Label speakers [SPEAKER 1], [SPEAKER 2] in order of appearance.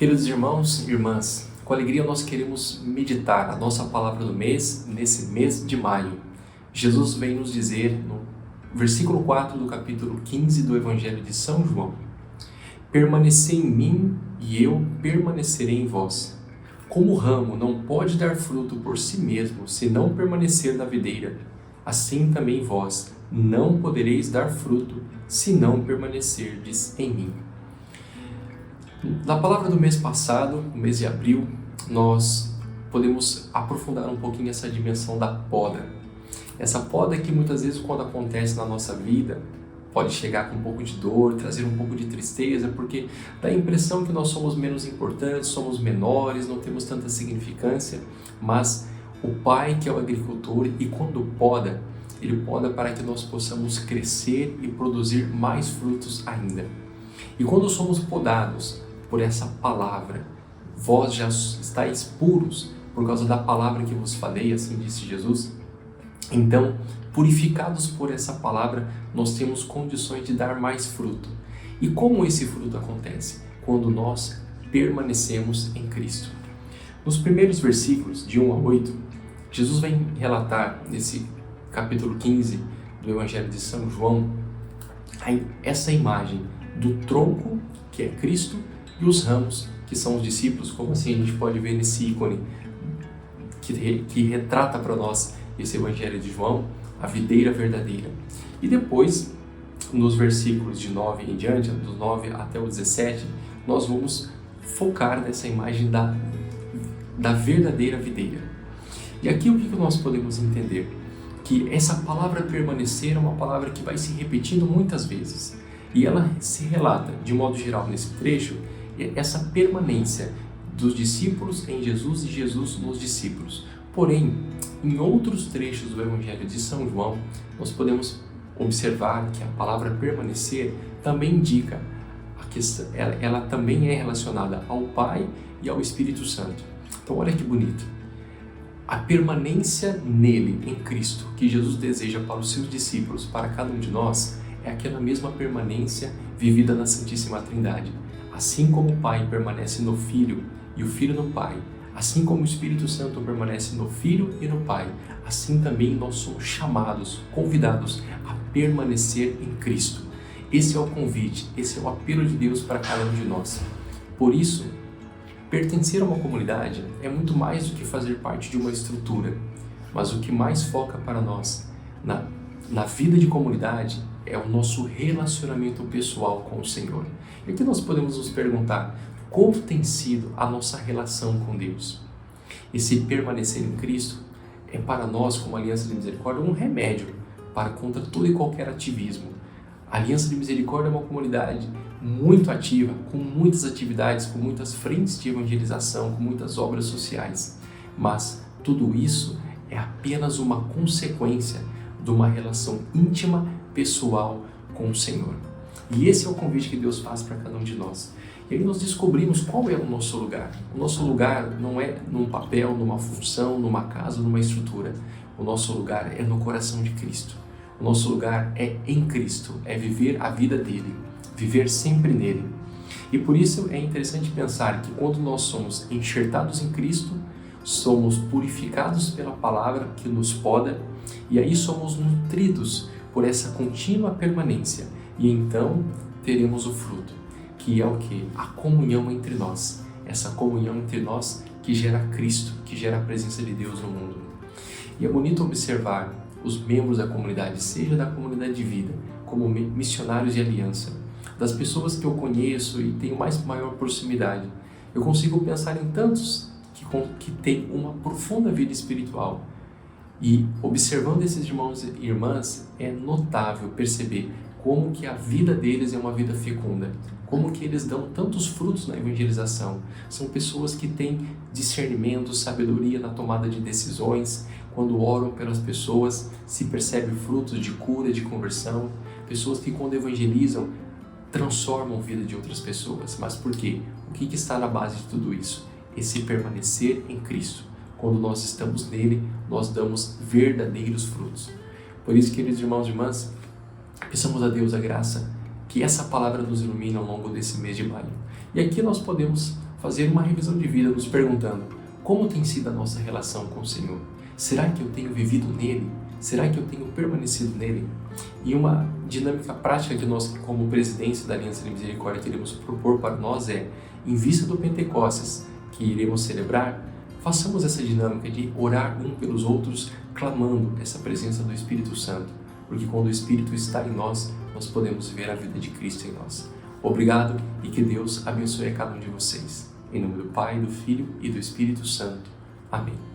[SPEAKER 1] Queridos irmãos e irmãs, com alegria nós queremos meditar a nossa palavra do mês, nesse mês de maio. Jesus vem nos dizer no versículo 4 do capítulo 15 do Evangelho de São João: permanecei em mim e eu permanecerei em vós. Como o ramo não pode dar fruto por si mesmo se não permanecer na videira, assim também vós não podereis dar fruto se não permanecerdes em mim. Na palavra do mês passado, no mês de abril, nós podemos aprofundar um pouquinho essa dimensão da poda. Essa poda que muitas vezes, quando acontece na nossa vida, pode chegar com um pouco de dor, trazer um pouco de tristeza, porque dá a impressão que nós somos menos importantes, somos menores, não temos tanta significância, mas o Pai, que é o agricultor, e quando poda, Ele poda para que nós possamos crescer e produzir mais frutos ainda. E quando somos podados por essa palavra, vós já estáis puros por causa da palavra que vos falei, assim disse Jesus. Então, purificados por essa palavra, nós temos condições de dar mais fruto. E como esse fruto acontece? Quando nós permanecemos em Cristo. Nos primeiros versículos, de 1 a 8, Jesus vem relatar, nesse capítulo 15 do Evangelho de São João, essa imagem do tronco, que é Cristo, e os ramos, que são os discípulos, como assim a gente pode ver nesse ícone que retrata para nós esse Evangelho de João, a videira verdadeira. E depois, nos versículos de 9 em diante, dos 9 até o 17, nós vamos focar nessa imagem da verdadeira videira. E aqui o que nós podemos entender? Que essa palavra permanecer é uma palavra que vai se repetindo muitas vezes. E ela se relata, de modo geral, nesse trecho, essa permanência dos discípulos em Jesus e Jesus nos discípulos. Porém, em outros trechos do Evangelho de São João, nós podemos observar que a palavra permanecer também indica a questão, ela também é relacionada ao Pai e ao Espírito Santo. Então, olha que bonito. A permanência nele, em Cristo, que Jesus deseja para os seus discípulos, para cada um de nós, é aquela mesma permanência vivida na Santíssima Trindade. Assim como o Pai permanece no Filho e o Filho no Pai, assim como o Espírito Santo permanece no Filho e no Pai, assim também nós somos chamados, convidados a permanecer em Cristo. Esse é o convite, esse é o apelo de Deus para cada um de nós. Por isso, pertencer a uma comunidade é muito mais do que fazer parte de uma estrutura, mas o que mais foca para nós na vida de comunidade é o nosso relacionamento pessoal com o Senhor. E aqui nós podemos nos perguntar, como tem sido a nossa relação com Deus? Esse permanecer em Cristo é para nós, como Aliança de Misericórdia, um remédio para contra todo e qualquer ativismo. A Aliança de Misericórdia é uma comunidade muito ativa, com muitas atividades, com muitas frentes de evangelização, com muitas obras sociais. Mas tudo isso é apenas uma consequência de uma relação íntima, pessoal com o Senhor. E esse é o convite que Deus faz para cada um de nós. E aí nós descobrimos qual é o nosso lugar. O nosso lugar não é num papel, numa função, numa casa, numa estrutura. O nosso lugar é no coração de Cristo. O nosso lugar é em Cristo, é viver a vida dele, viver sempre nele. E por isso é interessante pensar que quando nós somos enxertados em Cristo, somos purificados pela palavra que nos poda, e aí somos nutridos por essa contínua permanência, e então teremos o fruto, que é o que? A comunhão entre nós, essa comunhão entre nós que gera Cristo, que gera a presença de Deus no mundo. E é bonito observar os membros da comunidade, seja da comunidade de vida, como missionários de aliança, das pessoas que eu conheço e tenho maior proximidade. Eu consigo pensar em tantos que têm uma profunda vida espiritual. E observando esses irmãos e irmãs, é notável perceber como que a vida deles é uma vida fecunda, como que eles dão tantos frutos na evangelização. São pessoas que têm discernimento, sabedoria na tomada de decisões. Quando oram pelas pessoas, se percebe frutos de cura, de conversão. Pessoas que quando evangelizam, transformam a vida de outras pessoas. Mas por quê? O que está na base de tudo isso? Esse permanecer em Cristo. Quando nós estamos nele, nós damos verdadeiros frutos. Por isso, queridos irmãos e irmãs, peçamos a Deus a graça que essa palavra nos ilumine ao longo desse mês de maio. E aqui nós podemos fazer uma revisão de vida, nos perguntando: como tem sido a nossa relação com o Senhor? Será que eu tenho vivido nele? Será que eu tenho permanecido nele? E uma dinâmica prática que nós, como presidência da Aliança de Misericórdia, queremos propor para nós é, em vista do Pentecostes, que iremos celebrar, façamos essa dinâmica de orar um pelos outros, clamando essa presença do Espírito Santo, porque quando o Espírito está em nós, nós podemos ver a vida de Cristo em nós. Obrigado e que Deus abençoe a cada um de vocês. Em nome do Pai, do Filho e do Espírito Santo. Amém.